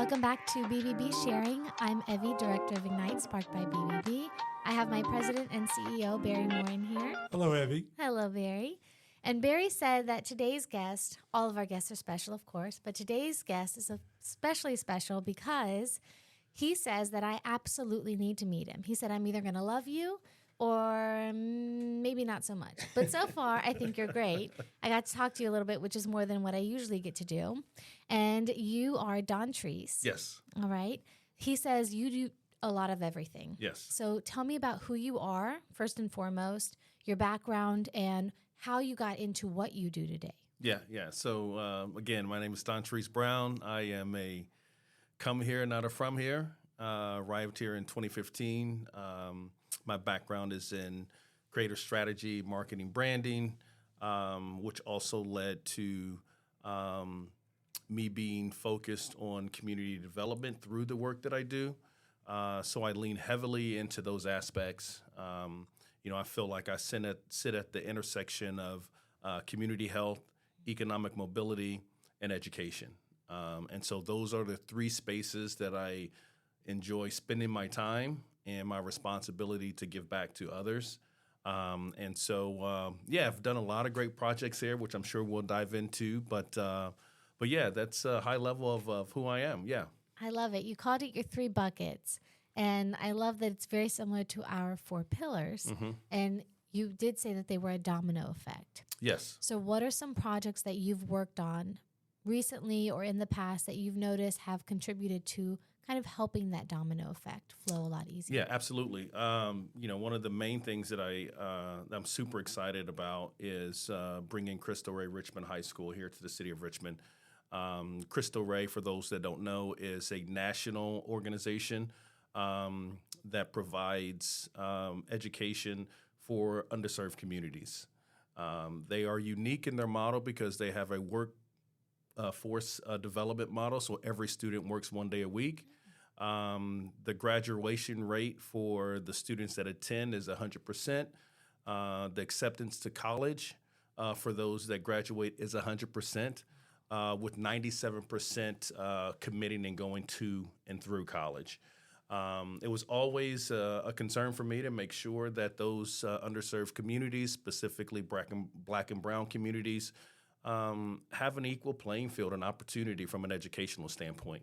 Welcome back to BBB Sharing. I'm Evie, Director of Ignite, sparked by BBB. I have my President and CEO, Barry Morin, here. Hello, Evie. Hello, Barry. And Barry said that today's guest, all of our guests are special, of course, but today's guest is especially special because he says that I absolutely need to meet him. He said, I'm either going to love you or maybe not so much. But so far, I think you're great. I got to talk to you a little bit, which is more than what I usually get to do. And you are Dontrese. Yes. All right. He says you do a lot of everything. Yes. So tell me about who you are, first and foremost, your background, and how you got into what you do today. Yeah. So, again, my name is Dontrese Brown. I am a come here, not a from here. Arrived here in 2015. My background is in creative strategy, marketing, branding, which also led to me being focused on community development through the work that I do. So I lean heavily into those aspects. I feel like I sit at the intersection of community health, economic mobility, and education. And so those are the three spaces that I enjoy spending my time and my responsibility to give back to others. I've done a lot of great projects here, which I'm sure we'll dive into. But yeah, that's a high level of who I am. Yeah. I love it. You called it your 3 buckets. And I love that it's very similar to our 4 pillars. Mm-hmm. And you did say that they were a domino effect. Yes. So what are some projects that you've worked on recently or in the past that you've noticed have contributed to kind of helping that domino effect flow a lot easier? Yeah, absolutely. One of the main things that I'm super excited about is bringing Cristo Rey Richmond High School here to the city of Richmond. Cristo Rey, for those that don't know, is a national organization that provides education for underserved communities. They are unique in their model because they have a workforce development model, so every student works 1 day a week. The graduation rate for the students that attend is 100%. The acceptance to college for those that graduate is 100%, with 97% committing and going to and through college. It was always a concern for me to make sure that those underserved communities, specifically Black and Brown communities, have an equal playing field and opportunity from an educational standpoint.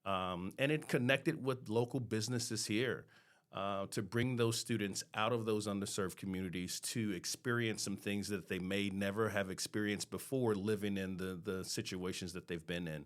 And it connected with local businesses here to bring those students out of those underserved communities to experience some things that they may never have experienced before living in the situations that they've been in.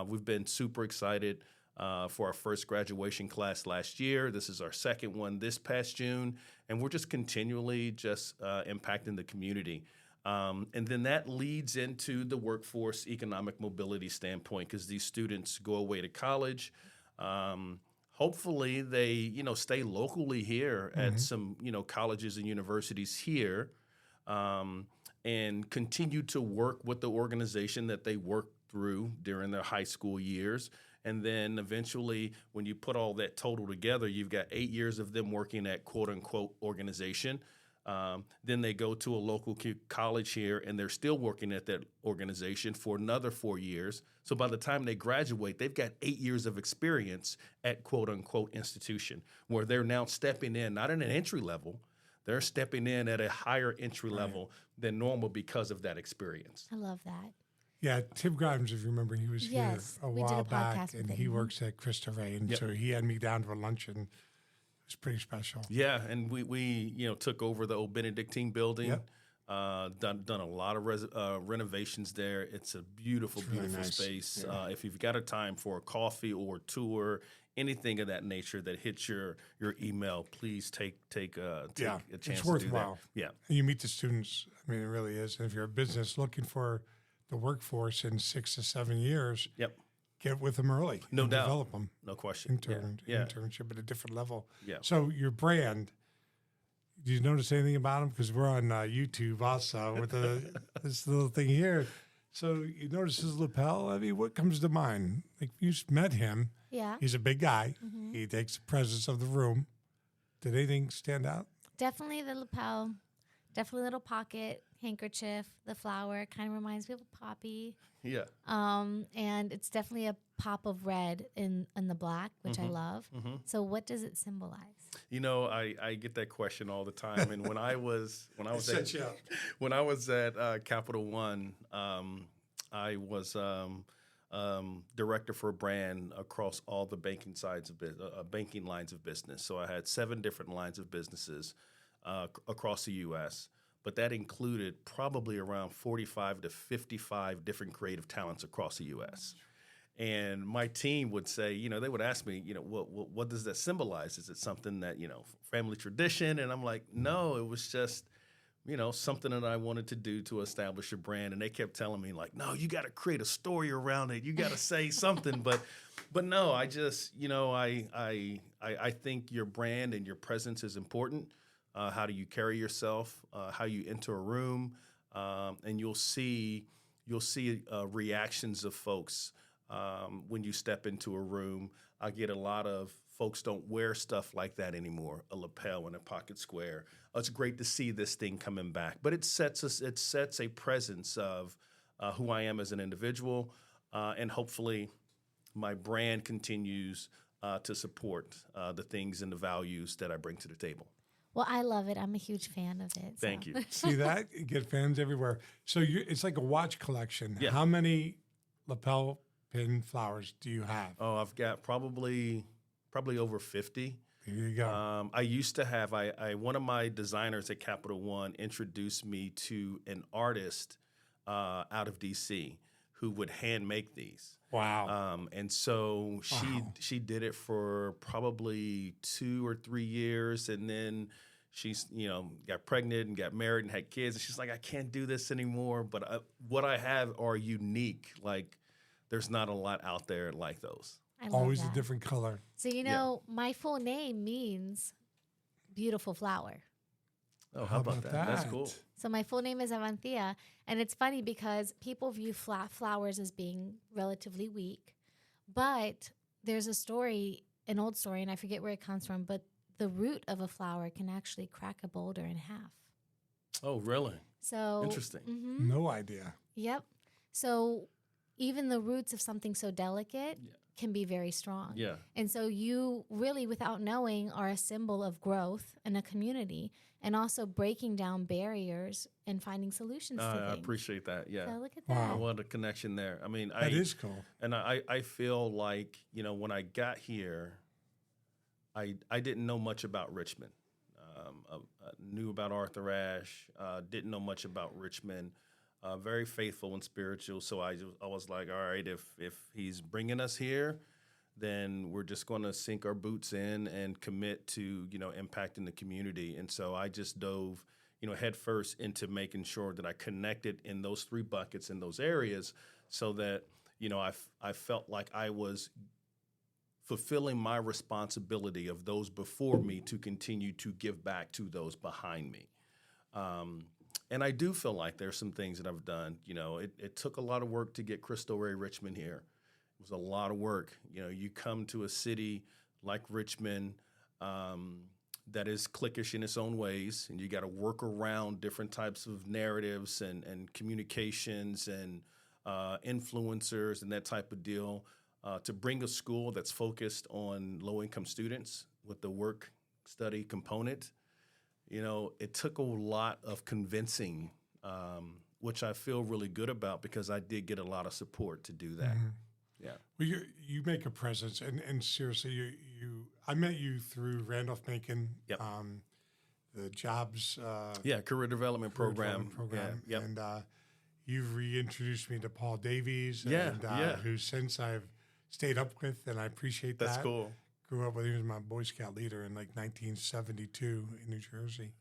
We've been super excited for our first graduation class last year. This is our second one this past June, and we're just continually impacting the community. And then that leads into the workforce economic mobility standpoint because these students go away to college. Hopefully they, stay locally here at some, colleges and universities here and continue to work with the organization that they work through during their high school years. And then eventually, when you put all that total together, you've got 8 years of them working at quote-unquote organization. Then they go to a local college here, and they're still working at that organization for another 4 years. So by the time they graduate, they've got 8 years of experience at quote-unquote institution, where they're now stepping in, not in an entry level, they're stepping in at a higher entry level than normal because of that experience. I love that. Yeah, Tim Grimes, if you remember, he was here a we did while a back, podcast and with he him. works at Cristo Rey, and so he had me down for lunch, and it was pretty special. Yeah, and we took over the old Benedictine building, done a lot of renovations there. It's a beautiful, It's really beautiful nice. space. Yeah. If you've got a time for a coffee or a tour, anything of that nature that hits your email, please take a chance it's to worthwhile. do that. Yeah. And you meet the students. I mean, it really is. And if you're a business looking for the workforce in 6 to 7 years, Yep. get with them early. No and doubt. Develop them. No question. Internship at a different level. Yeah. So your brand, do you notice anything about them? Because we're on YouTube also with this little thing here. So you notice his lapel? I mean, what comes to mind? Like you just met him. Yeah. He's a big guy. He takes the presence of the room. Did anything stand out? Definitely the lapel, definitely a little pocket handkerchief, the flower kind of reminds me of a poppy. Yeah. And it's definitely a pop of red in the black, which I love. So what does it symbolize? You know, I get that question all the time, and when I was Set you up. when I was at Capital One, I was director for a brand across all the banking sides of banking lines of business. So I had 7 different lines of businesses across the U.S., but that included probably around 45 to 55 different creative talents across the U.S. And my team would say, you know, they would ask me, you know, what does that symbolize? Is it something that, you know, family tradition? And I'm like, no, it was just, you know, something that I wanted to do to establish a brand. And they kept telling me like, no, you got to create a story around it. You got to say something. But no, I just, you know, I think your brand and your presence is important. How do you carry yourself? How you enter a room, and you'll see reactions of folks when you step into a room. I get a lot of folks don't wear stuff like that anymore, a lapel and a pocket square. It's great to see this thing coming back, but it sets a presence of who I am as an individual, and hopefully my brand continues to support the things and the values that I bring to the table. Well, I love it. I'm a huge fan of it. Thank you. See that? You get fans everywhere. So it's like a watch collection. Yeah. How many lapel pin flowers do you have? Oh, I've got probably over 50. There you go. I used to have, one of my designers at Capital One introduced me to an artist out of DC who would hand make these. Wow. And so she did it for probably 2 or 3 years, and then she's, you know, got pregnant and got married and had kids, and she's like, I can't do this anymore. But what I have are unique. Like, there's not a lot out there like those. I love Always that. a different color. So, you know, my full name means beautiful flower. Oh, how about that? That's cool. So my full name is Avantia, and it's funny because people view flowers as being relatively weak, but there's a story, an old story, and I forget where it comes from, but the root of a flower can actually crack a boulder in half. Oh, really? So Interesting. No idea. Yep. So even the roots of something so delicate can be very strong. Yeah. And so you really, without knowing, are a symbol of growth in a community and also breaking down barriers and finding solutions to things. I appreciate that. Yeah. So look at Wow. that. I want a connection there. I mean, That is cool. And I feel like, you know, when I got here, I didn't know much about Richmond. I knew about Arthur Ashe, didn't know much about Richmond. Very faithful and spiritual. So I was like, all right, if he's bringing us here, then we're just going to sink our boots in and commit to, you know, impacting the community. And so I just dove, you know, head first into making sure that I connected in those 3 buckets in those areas so that, you know, I felt like I was fulfilling my responsibility of those before me to continue to give back to those behind me. And I do feel like there's some things that I've done. You know, it took a lot of work to get Cristo Rey Richmond here. It was a lot of work. You know, you come to a city like Richmond that is cliquish in its own ways, and you got to work around different types of narratives and communications and influencers and that type of deal to bring a school that's focused on low-income students with the work-study component. You know, it took a lot of convincing, which I feel really good about because I did get a lot of support to do that. Yeah. Well, you make a presence, and seriously, I met you through Randolph Macon, Yep. the jobs. Career development program. Yeah, And you've reintroduced me to Paul Davies, who since I've stayed up with, and I appreciate that. That's cool. Grew up with, he was my Boy Scout leader in like 1972 in New Jersey.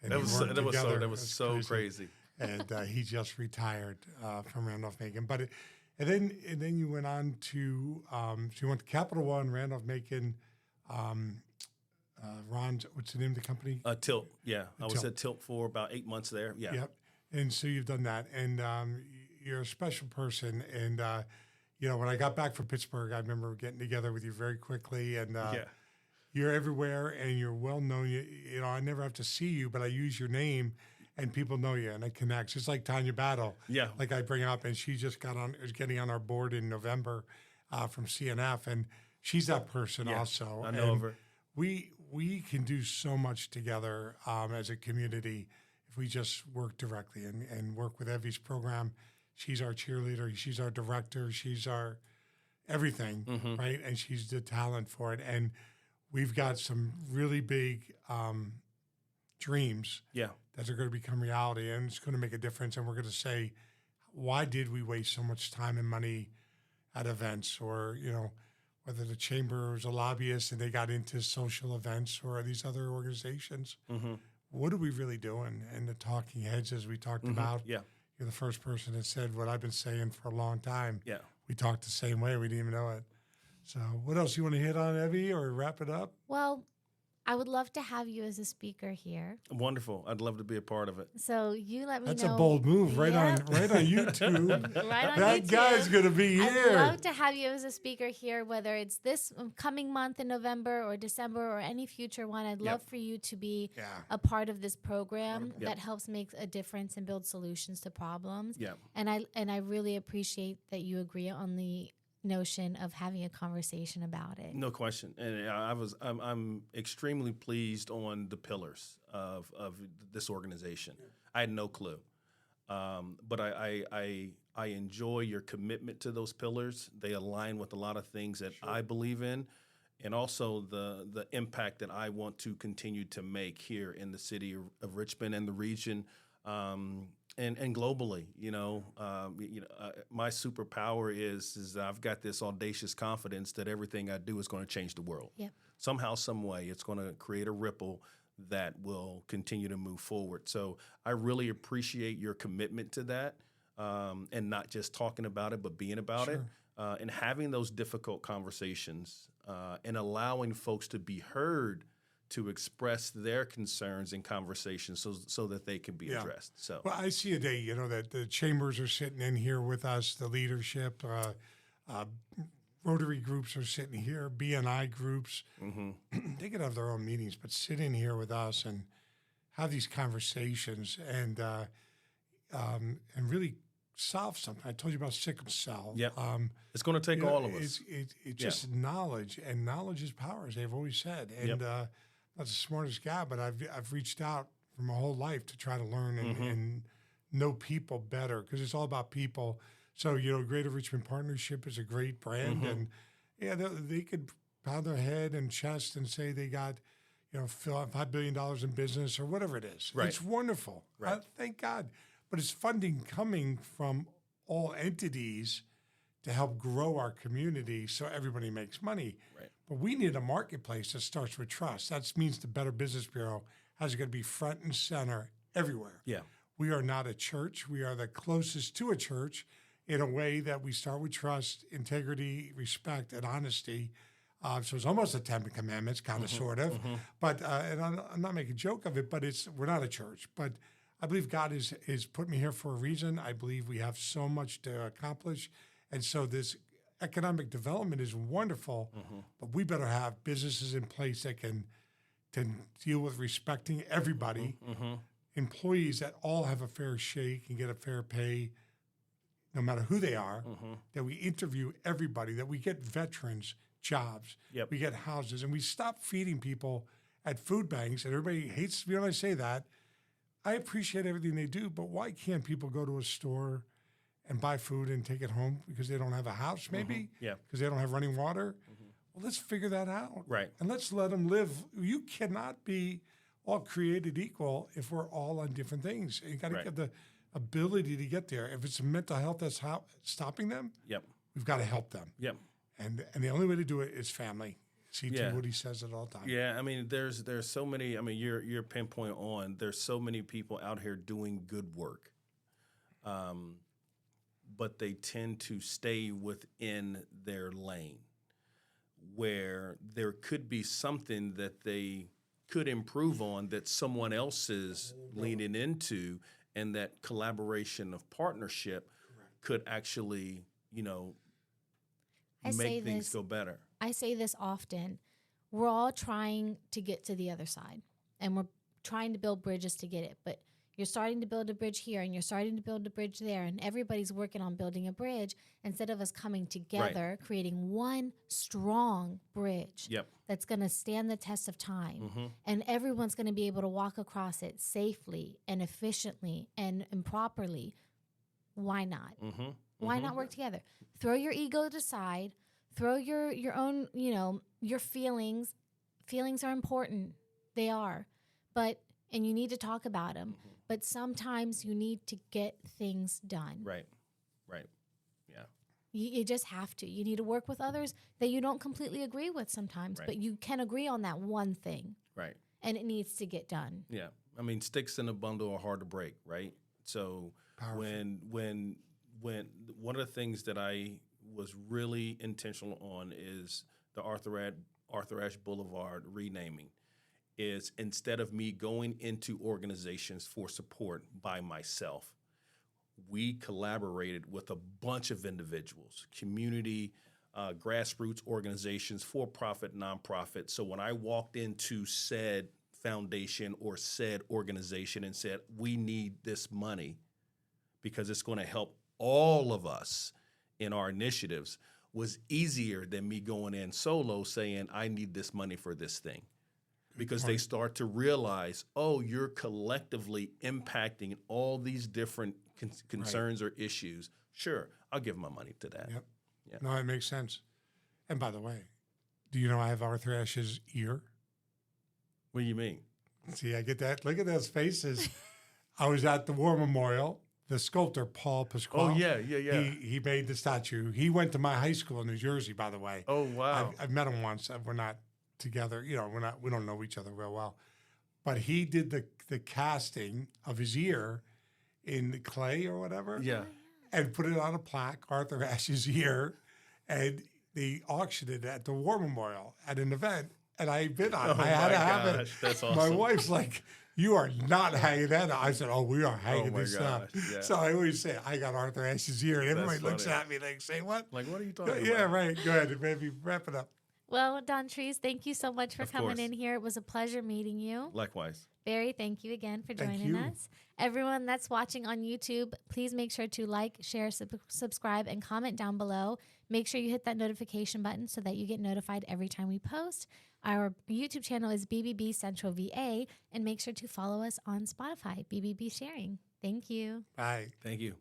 And That we was worked so together. that was That's so crazy. And he just retired from Randolph Macon. And then you went on to so you went to Capital One, Randolph Macon. Ron, what's the name of the company? Tilt. Yeah, I was Tilt. at Tilt for about 8 months there. Yeah. Yep. And so you've done that, and you're a special person. And you know, when I got back from Pittsburgh, I remember getting together with you very quickly, and you're everywhere, and you're well known. You know, I never have to see you, but I use your name, and people know you and it connects. It's like Tanya Battle. Yeah. Like I bring up, and she just is getting on our board in November from CNF, and she's that person also. I know of And her. we can do so much together as a community if we just work directly and work with Evie's program. She's our cheerleader. She's our director. She's our everything, right? And she's the talent for it. And we've got some really big dreams Yeah. that are going to become reality, and it's going to make a difference. And we're going to say, why did we waste so much time and money at events, or whether the chamber was a lobbyist and they got into social events or these other organizations. What are we really doing? And the talking heads, as we talked about, Yeah. you're the first person that said what I've been saying for a long time. Yeah. We talked the same way. We didn't even know it. So what else you want to hit on, Evie, or wrap it up? Well, I would love to have you as a speaker here. Wonderful. I'd love to be a part of it. So you let me That's know. a bold move, right Yep. on YouTube. Right on That YouTube. guy's going to be I'd here. love to have you as a speaker here, whether it's this coming month in November or December or any future one. I'd love for you to be Yeah. a part of this program Yep. that helps make a difference and build solutions to problems. Yeah. And I really appreciate that you agree on the notion of having a conversation about it. No question. And I'm extremely pleased on the pillars of this organization. I had no clue. But I enjoy your commitment to those pillars. They align with a lot of things that I believe in, and also the impact that I want to continue to make here in the city of Richmond and the region, and globally. My superpower is I've got this audacious confidence that everything I do is going to change the world. Yep. Somehow, some way, it's going to create a ripple that will continue to move forward. So I really appreciate your commitment to that, and not just talking about it, but being about it, and having those difficult conversations, and allowing folks to be heard, to express their concerns in conversations so that they can be addressed. So, Well, I see a day, that the chambers are sitting in here with us, the leadership, Rotary groups are sitting here, BNI groups. They could have their own meetings, but sit in here with us and have these conversations and really solve something. I told you about sickle cell. Yep. It's going to take all of us. It's just knowledge, and knowledge is power, as they've always said. And not the smartest guy, but I've reached out for my whole life to try to learn and know people better, because it's all about people. So, Greater Richmond Partnership is a great brand, and they could pound their head and chest and say they got, $5 billion in business or whatever it is. Right. It's wonderful. Right. Thank God. But it's funding coming from all entities to help grow our community so everybody makes money. Right. But we need a marketplace that starts with trust. That means the Better Business Bureau has got to be front and center everywhere. Yeah. We are not a church. We are the closest to a church in a way that we start with trust, integrity, respect, and honesty. So it's almost the Ten Commandments, kind of, sort of. But and I'm not making a joke of it, but we're not a church. But I believe God is put me here for a reason. I believe we have so much to accomplish. And so this economic development is wonderful, but we better have businesses in place that can deal with respecting everybody, employees that all have a fair shake and get a fair pay, no matter who they are, that we interview everybody, that we get veterans jobs, we get houses, and we stop feeding people at food banks. And everybody hates me when I say that. I appreciate everything they do, but why can't people go to a store and buy food and take it home because they don't have a house, maybe? Because they don't have running water? Well, let's figure that out. Right. And let's let them live. You cannot be all created equal if we're all on different things. You got to get the ability to get there. If it's mental health that's stopping them, we've got to help them. And the only way to do it is family. CT Woody says it all the time. Yeah, I mean, there's so many. I mean, you're pinpoint on. There's so many people out here doing good work, but they tend to stay within their lane, where there could be something that they could improve on that someone else is leaning into, and that collaboration of partnership could actually, make things go better. I say this often. We're all trying to get to the other side, and we're trying to build bridges to get it. But You're starting to build a bridge here and you're starting to build a bridge there, and everybody's working on building a bridge instead of us coming together, creating one strong bridge that's going to stand the test of time. And everyone's going to be able to walk across it safely and efficiently and properly. Why not? Why not work together? Throw your ego aside. Throw your own, your feelings. Feelings are important. They are. And you need to talk about them. But sometimes you need to get things done. Right. Yeah. You just have to. You need to work with others that you don't completely agree with sometimes, but you can agree on that one thing. Right. And it needs to get done. Yeah. I mean, sticks in a bundle are hard to break, right? So Powerful. when one of the things that I was really intentional on is the Arthur Ashe Boulevard renaming. Is instead of me going into organizations for support by myself, we collaborated with a bunch of individuals, community, grassroots organizations, for-profit, nonprofit. So when I walked into said foundation or said organization and said, we need this money because it's going to help all of us in our initiatives, was easier than me going in solo saying, I need this money for this thing. Because they start to realize, oh, you're collectively impacting all these different concerns or issues. Sure, I'll give my money to that. Yep. No, it makes sense. And by the way, do you know I have Arthur Ashe's ear? What do you mean? See, I get that. Look at those faces. I was at the War Memorial. The sculptor, Paul Pasquale. Oh, yeah. He made the statue. He went to my high school in New Jersey, by the way. Oh, wow. I've met him once. We're not together, we don't know each other real well, but he did the casting of his ear in the clay or whatever, and put it on a plaque, Arthur Ashe's ear, and they auctioned it at the War Memorial at an event, and I bid on it. I had to have it. That's awesome. My wife's like, you are not hanging that up. I said, oh, we are hanging this up. Yeah. So I always say, I got Arthur Ashe's ear, and everybody looks at me like, say what? Like, what are you talking about? Yeah, right. Go ahead, maybe wrap it up. Well, Dontrese, thank you so much for coming in here. It was a pleasure meeting you. Likewise. Barry, thank you again for joining us. Everyone that's watching on YouTube, please make sure to like, share, subscribe, and comment down below. Make sure you hit that notification button so that you get notified every time we post. Our YouTube channel is BBB Central VA, and make sure to follow us on Spotify, BBB Sharing. Thank you. Bye. Thank you.